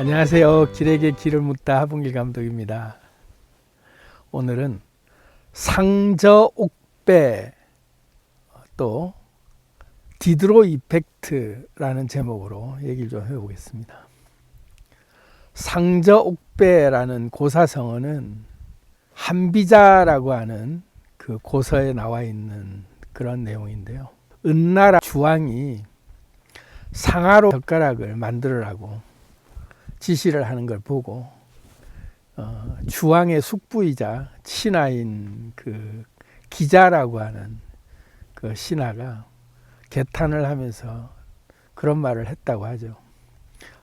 안녕하세요. 길에게 길을 묻다 하봉길 감독입니다. 오늘은 상저옥배 또 디드로 이펙트라는 제목으로 얘기를 좀 해보겠습니다. 상저옥배라는 고사성어는 한비자라고 하는 그 고서에 나와 있는 그런 내용인데요. 은나라 주왕이 상하로 젓가락을 만들으라고 지시를 하는 걸 보고 주왕의 숙부이자 신하인 그 기자라고 하는 그 신하가 개탄을 하면서 그런 말을 했다고 하죠.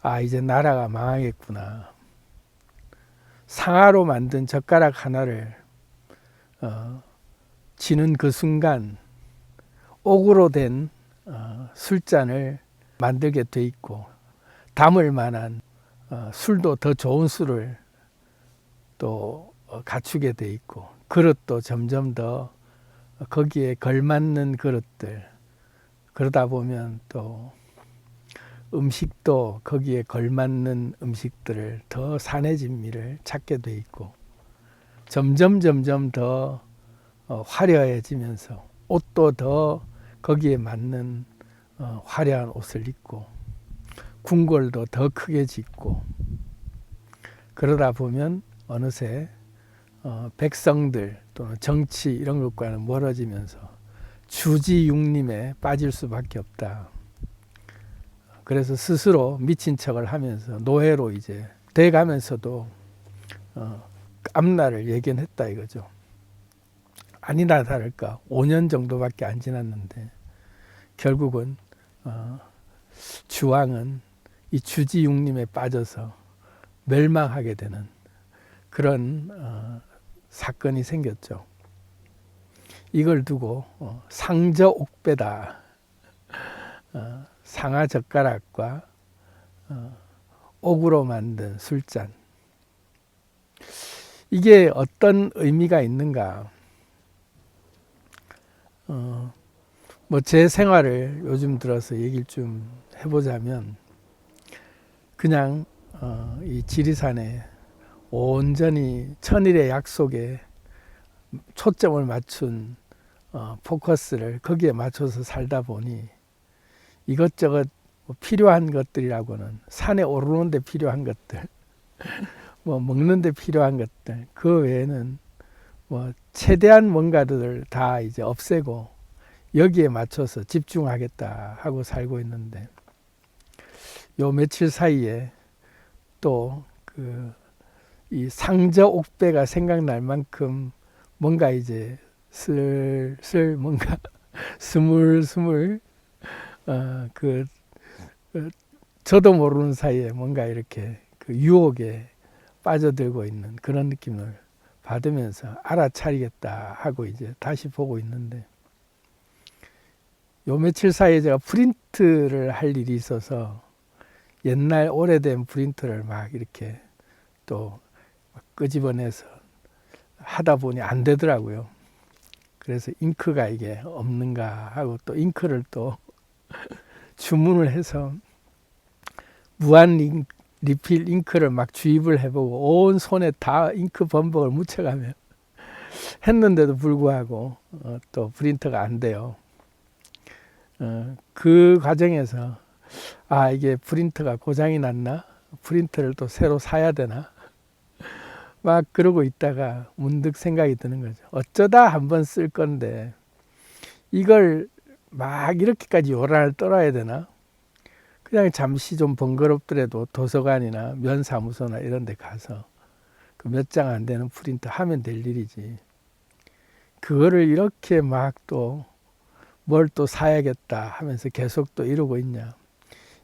아, 이제 나라가 망하겠구나. 상하로 만든 젓가락 하나를 지는 그 순간 옥으로 된 술잔을 만들게 돼 있고 담을 만한 술도 더 좋은 술을 또 갖추게 돼 있고 그릇도 점점 더 거기에 걸맞는 그릇들, 그러다 보면 또 음식도 거기에 걸맞는 음식들을 더 산해진미를 찾게 돼 있고 점점 더 화려해지면서 옷도 더 거기에 맞는 화려한 옷을 입고 궁궐도 더 크게 짓고 그러다 보면 어느새 백성들 또는 정치 이런 것과는 멀어지면서 주지육림에 빠질 수밖에 없다. 그래서 스스로 미친 척을 하면서 노예로 이제 돼가면서도 앞날을 예견했다 이거죠. 아니나 다를까 5년 정도밖에 안 지났는데 결국은 주왕은 이 주지육림에 빠져서 멸망하게 되는 그런 사건이 생겼죠. 이걸 두고 상저옥배다. 상하 젓가락과 옥으로 만든 술잔. 이게 어떤 의미가 있는가? 뭐 제 생활을 요즘 들어서 얘기를 좀 해보자면 그냥 이 지리산에 온전히 천일의 약속에 초점을 맞춘 포커스를 거기에 맞춰서 살다 보니 이것저것 뭐 필요한 것들이라고는 산에 오르는 데 필요한 것들 뭐 먹는 데 필요한 것들 그 외에는 뭐 최대한 뭔가들을 다 이제 없애고 여기에 맞춰서 집중하겠다 하고 살고 있는데 요 며칠 사이에 또 이 상저옥배가 생각날 만큼 뭔가 이제 슬슬 뭔가 스물스물 저도 모르는 사이에 뭔가 이렇게 그 유혹에 빠져들고 있는 그런 느낌을 받으면서 알아차리겠다 하고 이제 다시 보고 있는데 요 며칠 사이에 제가 프린트를 할 일이 있어서 옛날 오래된 프린터를 막 이렇게 또 끄집어내서 하다 보니 안 되더라고요. 그래서 잉크가 이게 없는가 하고 또 잉크를 또 주문을 해서 무한 리필 잉크를 막 주입을 해보고 온 손에 다 잉크 범벅을 묻혀가며 했는데도 불구하고 또 프린터가 안 돼요. 그 과정에서 아, 이게 프린터가 고장이 났나? 프린터를 또 새로 사야 되나? 막 그러고 있다가 문득 생각이 드는 거죠. 어쩌다 한번 쓸 건데 이걸 막 이렇게까지 요란을 떨어야 되나? 그냥 잠시 좀 번거롭더라도 도서관이나 면사무소나 이런 데 가서 그 몇 장 안 되는 프린터 하면 될 일이지. 그거를 이렇게 막 또 뭘 또 사야겠다 하면서 계속 또 이러고 있냐.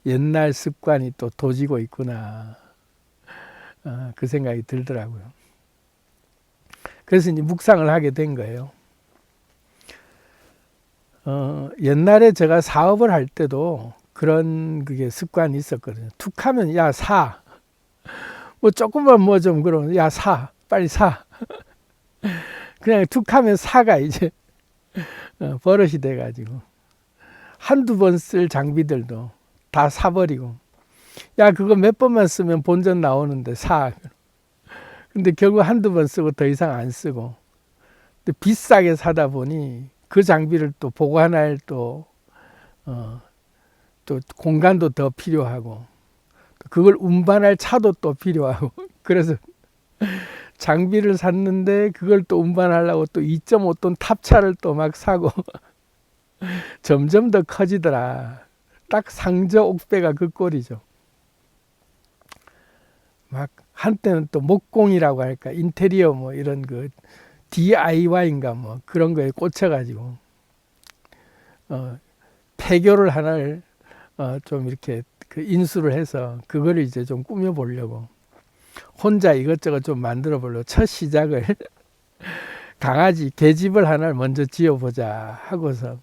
옛날 습관이 또 도지고 있구나. 그 생각이 들더라고요. 그래서 이제 묵상을 하게 된 거예요. 옛날에 제가 사업을 할 때도 그런 그게 습관이 있었거든요. 툭 하면 야 사. 뭐 조금만 뭐 좀 그러면 야 사. 빨리 사. 그냥 툭 하면 사가 이제 버릇이 돼가지고 한두 번 쓸 장비들도 다 사버리고 야, 그거 몇 번만 쓰면 본전 나오는데 사. 근데 결국 한두 번 쓰고 더 이상 안 쓰고. 근데 비싸게 사다 보니 그 장비를 또 보관할 또 공간도 더 필요하고, 그걸 운반할 차도 또 필요하고. 그래서 장비를 샀는데 그걸 또 운반하려고 또 2.5톤 탑차를 또 막 사고 점점 더 커지더라. 딱 상저 옥배가 그 꼴이죠. 막 한때는 또 목공이라고 할까, 인테리어 뭐 이런 그 DIY인가 뭐 그런 거에 꽂혀가지고 폐교를 하나를 좀 이렇게 그 인수를 해서 그거를 이제 좀 꾸며 보려고 혼자 이것저것 좀 만들어 보려고 첫 시작을 강아지 계집을 하나를 먼저 지어보자 하고서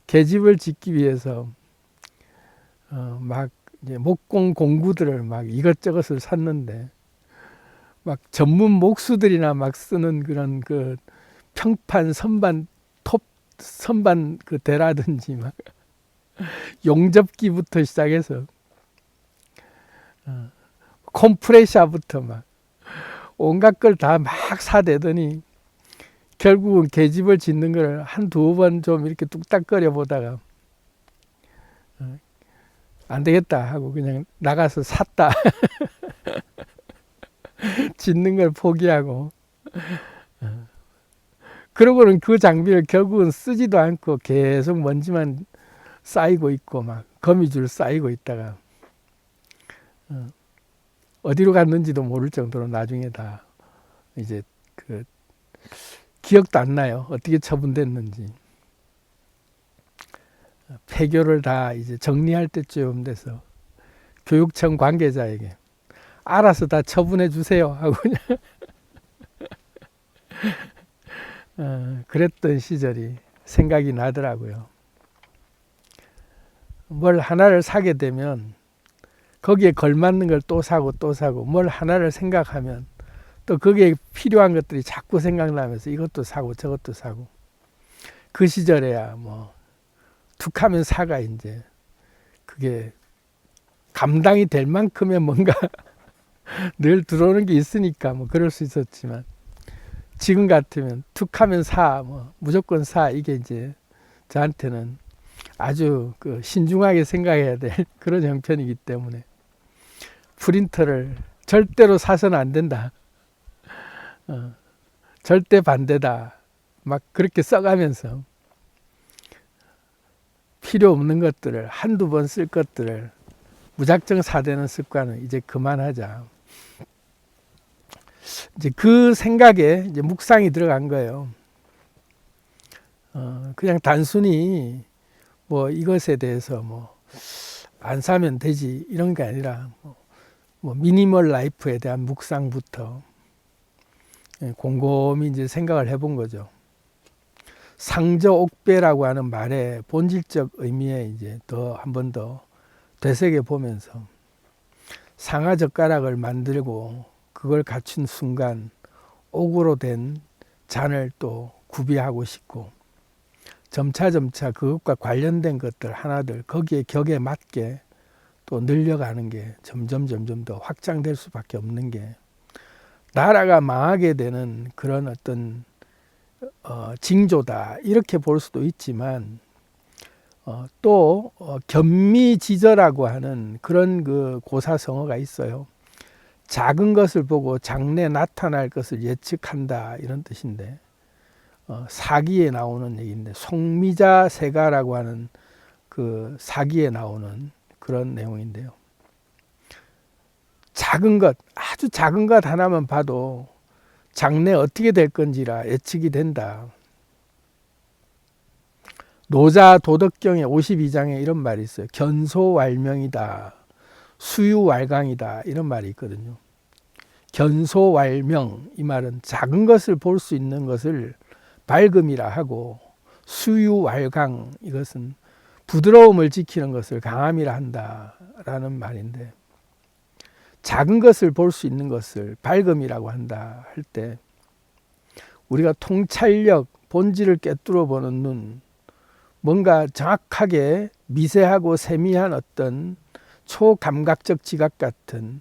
계집을 짓기 위해서 막 이제 목공 공구들을 막 이것저것을 샀는데, 막 전문 목수들이나 막 쓰는 그런 그 평판 선반 톱 선반 그 대라든지 막 용접기부터 시작해서 컴프레셔부터 막 온갖 걸 다 막 사대더니 결국은 계집을 짓는 걸 한두 번 좀 이렇게 뚝딱거려 보다가 안 되겠다 하고 그냥 나가서 샀다. 짓는 걸 포기하고. 그러고는 그 장비를 결국은 쓰지도 않고 계속 먼지만 쌓이고 있고 막 거미줄 쌓이고 있다가 어디로 갔는지도 모를 정도로 나중에 다 이제 그 기억도 안 나요. 어떻게 처분됐는지. 폐교를 다 이제 정리할 때쯤 돼서 교육청 관계자에게 알아서 다 처분해 주세요 하고 그냥 그랬던 시절이 생각이 나더라고요. 뭘 하나를 사게 되면 거기에 걸맞는 걸 또 사고 또 사고, 뭘 하나를 생각하면 또 거기에 필요한 것들이 자꾸 생각나면서 이것도 사고 저것도 사고. 그 시절에야 뭐 툭하면 사가 이제 그게 감당이 될 만큼의 뭔가 늘 들어오는 게 있으니까 뭐 그럴 수 있었지만, 지금 같으면 툭하면 사, 뭐 무조건 사, 이게 이제 저한테는 아주 그 신중하게 생각해야 될 그런 형편이기 때문에 프린터를 절대로 사서는 안 된다. 절대 반대다. 막 그렇게 써가면서 필요 없는 것들을 한두 번 쓸 것들을 무작정 사대는 습관은 이제 그만하자. 이제 그 생각에 이제 묵상이 들어간 거예요. 그냥 단순히 뭐 이것에 대해서 뭐 안 사면 되지 이런 게 아니라 뭐 미니멀 라이프에 대한 묵상부터 곰곰이 이제 생각을 해본 거죠. 상저옥배라고 하는 말의 본질적 의미에 이제 더 한 번 더 되새겨 보면서 상하젓가락을 만들고 그걸 갖춘 순간 옥으로 된 잔을 또 구비하고 싶고, 점차 그것과 관련된 것들 하나들 거기에 격에 맞게 또 늘려가는 게 점점 더 확장될 수밖에 없는 게 나라가 망하게 되는 그런 어떤 징조다 이렇게 볼 수도 있지만, 또 견미지저라고 하는 그런 그 고사성어가 있어요. 작은 것을 보고 장래 나타날 것을 예측한다 이런 뜻인데, 사기에 나오는 얘기인데, 송미자세가라고 하는 그 사기에 나오는 그런 내용인데요. 작은 것, 아주 작은 것 하나만 봐도 장래 어떻게 될 건지라 예측이 된다. 노자도덕경의 52장에 이런 말이 있어요. 견소왈명이다. 수유왈강이다. 이런 말이 있거든요. 견소왈명, 이 말은 작은 것을 볼 수 있는 것을 밝음이라 하고, 수유왈강, 이것은 부드러움을 지키는 것을 강함이라 한다라는 말인데, 작은 것을 볼 수 있는 것을 밝음이라고 한다 할 때 우리가 통찰력, 본질을 꿰뚫어 보는 눈, 뭔가 정확하게 미세하고 세미한 어떤 초감각적 지각 같은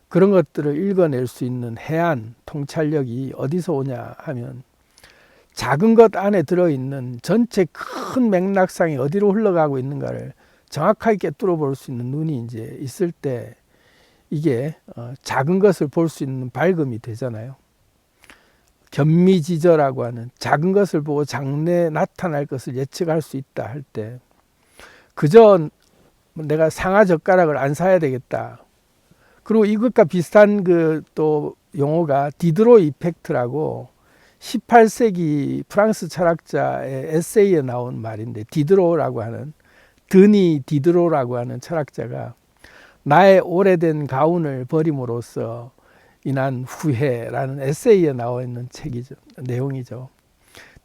그런 것들을 읽어낼 수 있는 해안 통찰력이 어디서 오냐 하면 작은 것 안에 들어있는 전체 큰 맥락상이 어디로 흘러가고 있는가를 정확하게 꿰뚫어 볼 수 있는 눈이 이제 있을 때 이게 작은 것을 볼 수 있는 밝음이 되잖아요. 견미지저라고 하는 작은 것을 보고 장래에 나타날 것을 예측할 수 있다 할 때 그저 내가 상하젓가락을 안 사야 되겠다. 그리고 이것과 비슷한 그 또 용어가 디드로 이펙트라고 18세기 프랑스 철학자의 에세이에 나온 말인데 디드로라고 하는 드니 디드로라고 하는 철학자가 나의 오래된 가운을 버림으로써 인한 후회라는 에세이에 나와 있는 책이죠. 내용이죠.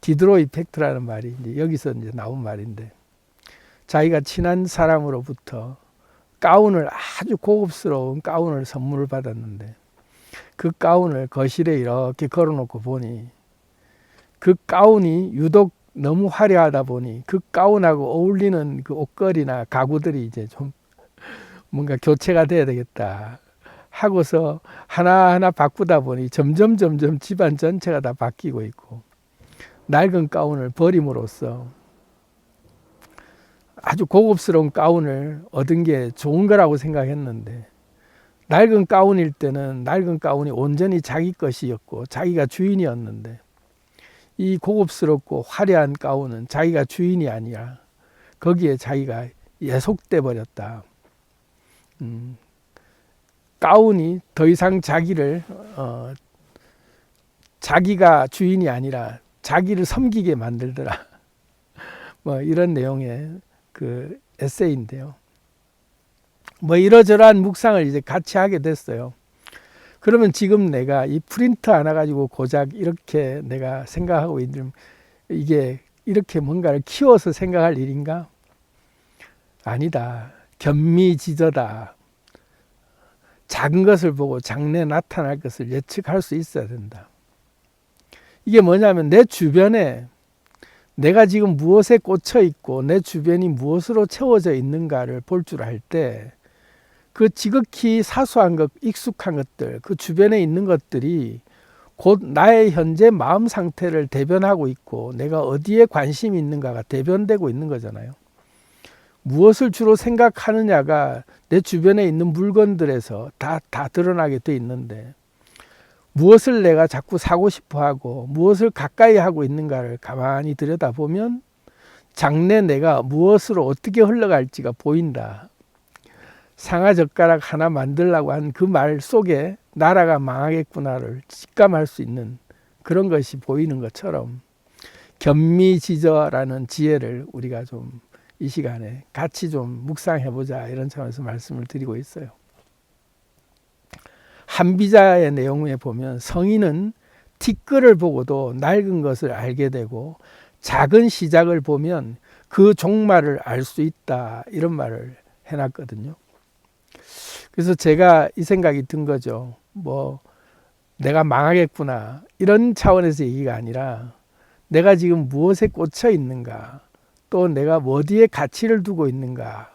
디드로 이펙트라는 말이 이제 여기서 이제 나온 말인데 자기가 친한 사람으로부터 가운을 아주 고급스러운 가운을 선물을 받았는데 그 가운을 거실에 이렇게 걸어놓고 보니 그 가운이 유독 너무 화려하다 보니 그 가운하고 어울리는 그 옷걸이나 가구들이 이제 좀 뭔가 교체가 돼야 되겠다 하고서 하나하나 바꾸다 보니 점점 집안 전체가 다 바뀌고 있고 낡은 가운을 버림으로써 아주 고급스러운 가운을 얻은 게 좋은 거라고 생각했는데 낡은 가운일 때는 낡은 가운이 온전히 자기 것이었고 자기가 주인이었는데 이 고급스럽고 화려한 가운은 자기가 주인이 아니라 거기에 자기가 예속돼 버렸다. 가운이 더 이상 자기를 자기가 주인이 아니라 자기를 섬기게 만들더라. 뭐 이런 내용의 그 에세이인데요. 뭐 이러저러한 묵상을 이제 같이 하게 됐어요. 그러면 지금 내가 이 프린터 하나 가지고 고작 이렇게 내가 생각하고 있는 이게 이렇게 뭔가를 키워서 생각할 일인가? 아니다. 견미지저다. 작은 것을 보고 장래에 나타날 것을 예측할 수 있어야 된다. 이게 뭐냐면 내 주변에 내가 지금 무엇에 꽂혀 있고 내 주변이 무엇으로 채워져 있는가를 볼 줄 알 때 그 지극히 사소한 것, 익숙한 것들, 그 주변에 있는 것들이 곧 나의 현재 마음 상태를 대변하고 있고 내가 어디에 관심이 있는가가 대변되고 있는 거잖아요. 무엇을 주로 생각하느냐가 내 주변에 있는 물건들에서 다 드러나게 돼 있는데 무엇을 내가 자꾸 사고 싶어 하고 무엇을 가까이 하고 있는가를 가만히 들여다보면 장래 내가 무엇으로 어떻게 흘러갈지가 보인다. 상하젓가락 하나 만들라고 한 그 말 속에 나라가 망하겠구나를 직감할 수 있는 그런 것이 보이는 것처럼 견미지저라는 지혜를 우리가 좀 이 시간에 같이 좀 묵상해보자 이런 차원에서 말씀을 드리고 있어요. 한비자의 내용에 보면 성인은 티끌을 보고도 낡은 것을 알게 되고 작은 시작을 보면 그 종말을 알 수 있다 이런 말을 해놨거든요. 그래서 제가 이 생각이 든 거죠. 뭐 내가 망하겠구나 이런 차원에서 얘기가 아니라 내가 지금 무엇에 꽂혀 있는가 또 내가 어디에 가치를 두고 있는가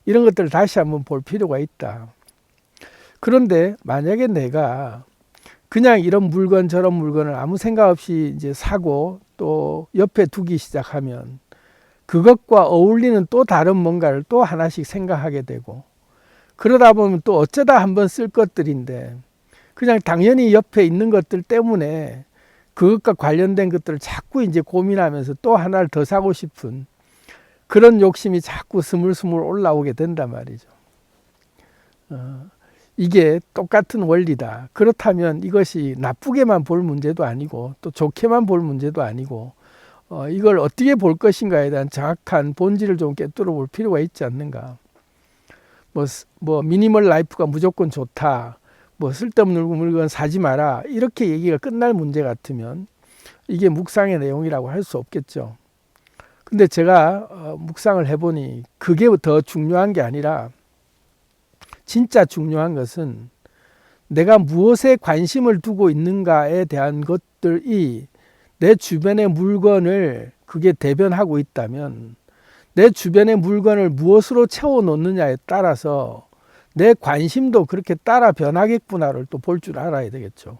이런 것들을 다시 한번 볼 필요가 있다. 그런데 만약에 내가 그냥 이런 물건 저런 물건을 아무 생각 없이 이제 사고 또 옆에 두기 시작하면 그것과 어울리는 또 다른 뭔가를 또 하나씩 생각하게 되고 그러다 보면 또 어쩌다 한번 쓸 것들인데 그냥 당연히 옆에 있는 것들 때문에 그것과 관련된 것들을 자꾸 이제 고민하면서 또 하나를 더 사고 싶은 그런 욕심이 자꾸 스물스물 올라오게 된단 말이죠. 이게 똑같은 원리다. 그렇다면 이것이 나쁘게만 볼 문제도 아니고 또 좋게만 볼 문제도 아니고 이걸 어떻게 볼 것인가에 대한 정확한 본질을 좀 꿰뚫어 볼 필요가 있지 않는가. 뭐 미니멀 라이프가 무조건 좋다. 뭐 쓸데없는 물건 사지 마라. 이렇게 얘기가 끝날 문제 같으면 이게 묵상의 내용이라고 할 수 없겠죠. 근데 제가 묵상을 해보니 그게 더 중요한 게 아니라 진짜 중요한 것은 내가 무엇에 관심을 두고 있는가에 대한 것들이 내 주변의 물건을 그게 대변하고 있다면 내 주변의 물건을 무엇으로 채워 놓느냐에 따라서 내 관심도 그렇게 따라 변하겠구나를 또 볼 줄 알아야 되겠죠.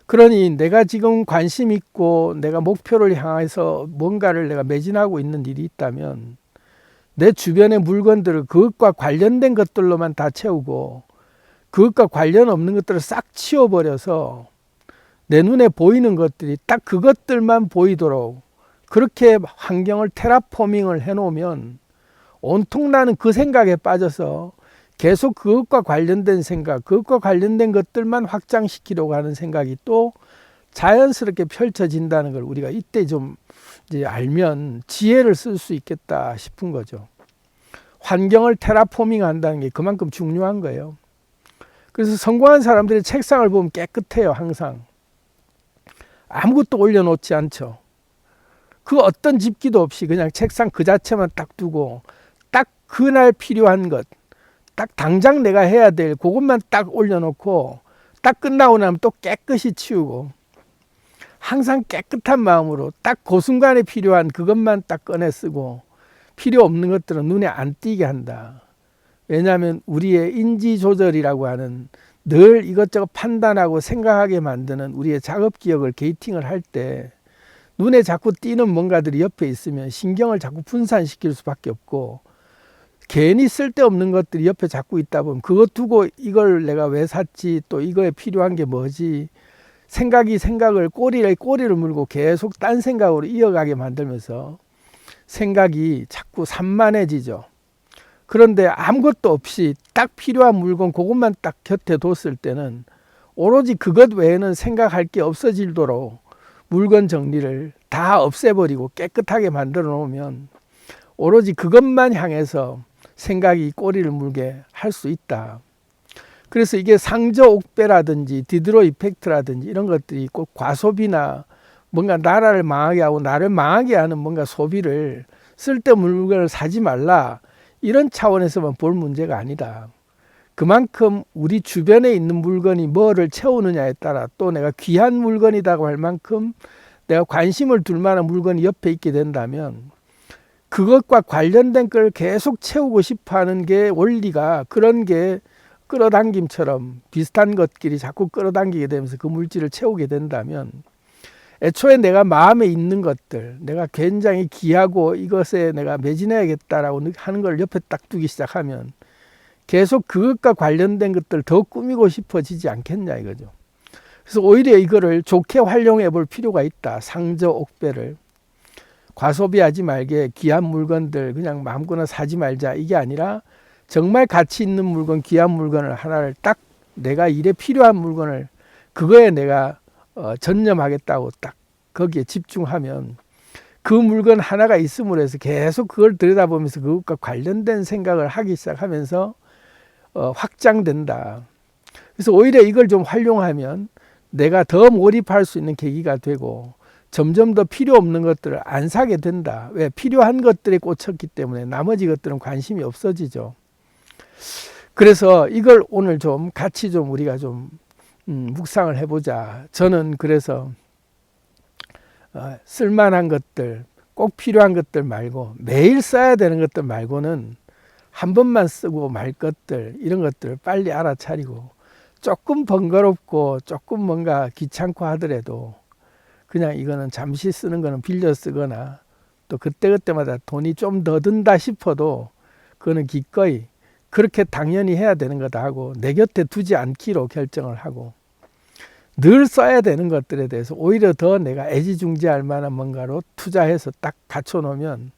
그러니 내가 지금 관심 있고 내가 목표를 향해서 뭔가를 내가 매진하고 있는 일이 있다면 내 주변의 물건들을 그것과 관련된 것들로만 다 채우고 그것과 관련 없는 것들을 싹 치워버려서 내 눈에 보이는 것들이 딱 그것들만 보이도록 그렇게 환경을 테라포밍을 해놓으면 온통 나는 그 생각에 빠져서 계속 그것과 관련된 생각, 그것과 관련된 것들만 확장시키려고 하는 생각이 또 자연스럽게 펼쳐진다는 걸 우리가 이때 좀 이제 알면 지혜를 쓸 수 있겠다 싶은 거죠. 환경을 테라포밍 한다는 게 그만큼 중요한 거예요. 그래서 성공한 사람들의 책상을 보면 깨끗해요. 항상. 아무것도 올려놓지 않죠. 그 어떤 집기도 없이 그냥 책상 그 자체만 딱 두고 딱 그날 필요한 것, 딱 당장 내가 해야 될 그것만 딱 올려놓고 딱 끝나고 나면 또 깨끗이 치우고 항상 깨끗한 마음으로 딱 그 순간에 필요한 그것만 딱 꺼내 쓰고 필요 없는 것들은 눈에 안 띄게 한다. 왜냐하면 우리의 인지 조절이라고 하는 늘 이것저것 판단하고 생각하게 만드는 우리의 작업 기억을 게이팅을 할 때 눈에 자꾸 띄는 뭔가들이 옆에 있으면 신경을 자꾸 분산시킬 수밖에 없고 괜히 쓸데없는 것들이 옆에 자꾸 있다 보면 그것 두고 이걸 내가 왜 샀지 또 이거에 필요한 게 뭐지 생각이 생각을 꼬리를 물고 계속 딴 생각으로 이어가게 만들면서 생각이 자꾸 산만해지죠. 그런데 아무것도 없이 딱 필요한 물건 그것만 딱 곁에 뒀을 때는 오로지 그것 외에는 생각할 게 없어지도록 물건 정리를 다 없애버리고 깨끗하게 만들어 놓으면 오로지 그것만 향해서 생각이 꼬리를 물게 할 수 있다. 그래서 이게 상저옥배라든지 디드로 이펙트라든지 이런 것들이 꼭 과소비나 뭔가 나라를 망하게 하고 나를 망하게 하는 뭔가 소비를 쓸데없는 물건을 사지 말라 이런 차원에서만 볼 문제가 아니다. 그만큼 우리 주변에 있는 물건이 뭐를 채우느냐에 따라 또 내가 귀한 물건이라고 할 만큼 내가 관심을 둘 만한 물건이 옆에 있게 된다면 그것과 관련된 걸 계속 채우고 싶어하는 게 원리가 그런 게 끌어당김처럼 비슷한 것끼리 자꾸 끌어당기게 되면서 그 물질을 채우게 된다면 애초에 내가 마음에 있는 것들 내가 굉장히 귀하고 이것에 내가 매진해야겠다라고 하는 걸 옆에 딱 두기 시작하면 계속 그것과 관련된 것들 더 꾸미고 싶어지지 않겠냐 이거죠. 그래서 오히려 이거를 좋게 활용해 볼 필요가 있다. 상저옥배를. 과소비하지 말게 귀한 물건들 그냥 마음껏 사지 말자 이게 아니라 정말 가치 있는 물건 귀한 물건을 하나를 딱 내가 일에 필요한 물건을 그거에 내가 전념하겠다고 딱 거기에 집중하면 그 물건 하나가 있음으로 해서 계속 그걸 들여다보면서 그것과 관련된 생각을 하기 시작하면서 확장된다. 그래서 오히려 이걸 좀 활용하면 내가 더 몰입할 수 있는 계기가 되고 점점 더 필요 없는 것들을 안 사게 된다. 왜? 필요한 것들에 꽂혔기 때문에 나머지 것들은 관심이 없어지죠. 그래서 이걸 오늘 좀 같이 좀 우리가 좀 묵상을 해보자. 저는 그래서 쓸만한 것들, 꼭 필요한 것들 말고 매일 써야 되는 것들 말고는 한 번만 쓰고 말 것들 이런 것들을 빨리 알아차리고 조금 번거롭고 조금 뭔가 귀찮고 하더라도 그냥 이거는 잠시 쓰는 거는 빌려 쓰거나 또 그때그때마다 돈이 좀 더 든다 싶어도 그거는 기꺼이 그렇게 당연히 해야 되는 거다 하고 내 곁에 두지 않기로 결정을 하고 늘 써야 되는 것들에 대해서 오히려 더 내가 애지중지할 만한 뭔가로 투자해서 딱 갖춰놓으면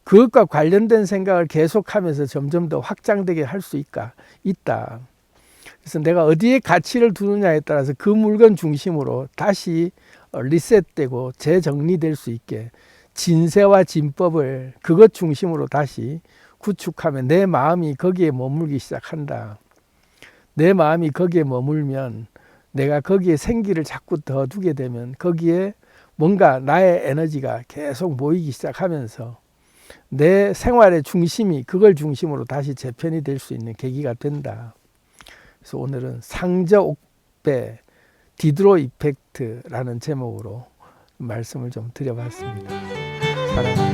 그것과 관련된 생각을 계속하면서 점점 더 확장되게 할 수 있다. 그래서 내가 어디에 가치를 두느냐에 따라서 그 물건 중심으로 다시 리셋되고 재정리될 수 있게 진세와 진법을 그것 중심으로 다시 구축하면 내 마음이 거기에 머물기 시작한다. 내 마음이 거기에 머물면 내가 거기에 생기를 자꾸 더 두게 되면 거기에 뭔가 나의 에너지가 계속 모이기 시작하면서 내 생활의 중심이 그걸 중심으로 다시 재편이 될 수 있는 계기가 된다. 그래서 오늘은 상저옥배 디드로 이펙트라는 제목으로 말씀을 좀 드려봤습니다. 사랑합니다.